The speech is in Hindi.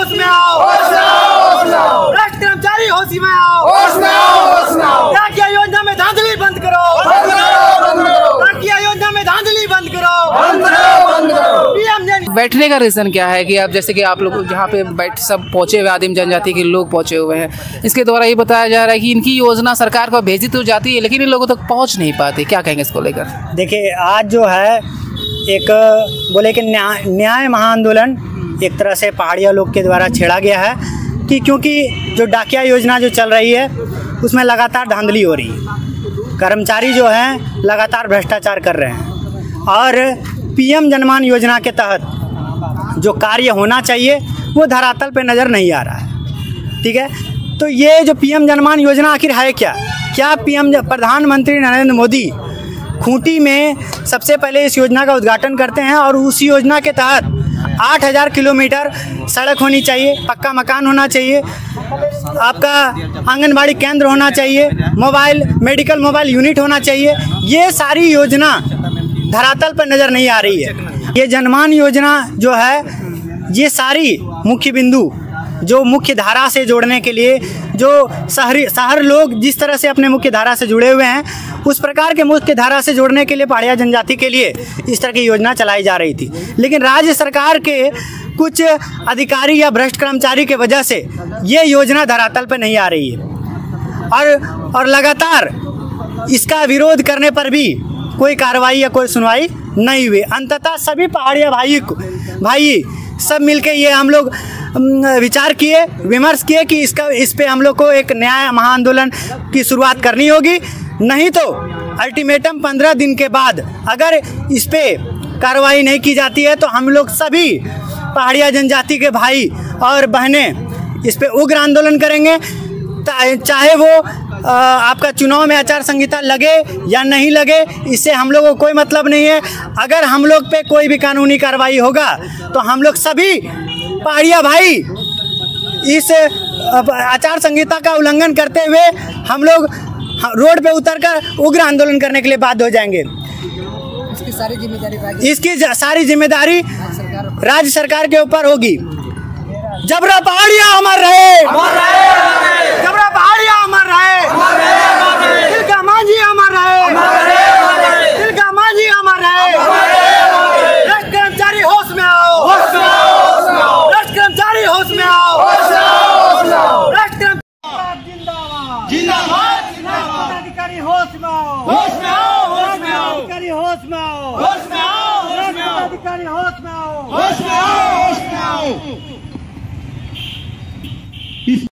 होश में आओ, भ्रष्ट कर्मचारी होश में आओ, डाकिया योजना में धांधली बंद करो, डाकिया योजना में धांधली बंद करो। बैठने का रीजन क्या है कि आप जैसे कि आप लोग जहाँ पे बैठ सब पहुंचे हुए आदिम जनजाति के लोग पहुंचे हुए हैं, इसके द्वारा ये बताया जा रहा है कि इनकी योजना सरकार को भेजी तो जाती है लेकिन इन लोगों तक पहुंच नहीं पाती, क्या कहेंगे इसको लेकर? देखिए, आज जो है एक बोले कि न्याय महाआंदोलन एक तरह से पहाड़िया लोग के द्वारा छेड़ा गया है कि क्योंकि जो डाकिया योजना जो चल रही है उसमें लगातार धांधली हो रही है, कर्मचारी जो हैं लगातार भ्रष्टाचार कर रहे हैं और पीएम जनमान योजना के तहत जो कार्य होना चाहिए वो धरातल पे नज़र नहीं आ रहा है। ठीक है, तो ये जो पीएम जनमान योजना आखिर है क्या प्रधानमंत्री नरेंद्र मोदी खूंटी में सबसे पहले इस योजना का उद्घाटन करते हैं और उस योजना के तहत 8000 किलोमीटर सड़क होनी चाहिए, पक्का मकान होना चाहिए, आपका आंगनबाड़ी केंद्र होना चाहिए, मेडिकल मोबाइल यूनिट होना चाहिए। ये सारी योजना धरातल पर नज़र नहीं आ रही है। ये जनमान योजना जो है ये सारी मुख्य बिंदु जो मुख्य धारा से जोड़ने के लिए, जो शहर लोग जिस तरह से अपने मुख्य धारा से जुड़े हुए हैं उस प्रकार के मुख्य धारा से जोड़ने के लिए पहाड़िया जनजाति के लिए इस तरह की योजना चलाई जा रही थी, लेकिन राज्य सरकार के कुछ अधिकारी या भ्रष्ट कर्मचारी के वजह से ये योजना धरातल पर नहीं आ रही है और लगातार इसका विरोध करने पर भी कोई कार्रवाई या कोई सुनवाई नहीं हुई। अंततः सभी पहाड़िया भाई सब मिलके ये हम लोग विमर्श किए कि इस पे हम लोग को एक न्याय महाआंदोलन की शुरुआत करनी होगी, नहीं तो अल्टीमेटम 15 दिन के बाद अगर इस पे कार्रवाई नहीं की जाती है तो हम लोग सभी पहाड़िया जनजाति के भाई और बहनें इस पे उग्र आंदोलन करेंगे, चाहे वो आपका चुनाव में आचार संहिता लगे या नहीं लगे, इससे हम लोगों को कोई मतलब नहीं है। अगर हम लोग पे कोई भी कानूनी कार्रवाई होगा तो हम लोग सभी पहाड़िया भाई इस आचार संहिता का उल्लंघन करते हुए हम लोग रोड पे उतरकर उग्र आंदोलन करने के लिए बाध्य हो जाएंगे। इसकी सारी जिम्मेदारी राज्य सरकार के ऊपर होगी। जबरा पहाड़िया अमर रहे, जबरा पहाड़िया अमर रहे, दिल का मांझी अमर रहे, दिल का मांझी अमर रहे। भ्रष्ट कर्मचारी होश में आओ, भ्रष्ट कर्मचारी होश में आओ, भ्रष्ट जिंदाबाद जिंदाबाद जिंदाबाद। अधिकारी होश में आओ, होश में आओ, होश में आओ, अधिकारी होश में आओ, होश में आओ, होश में आओ, अधिकारी होश में आओ, होश में आओ, होश में आओ।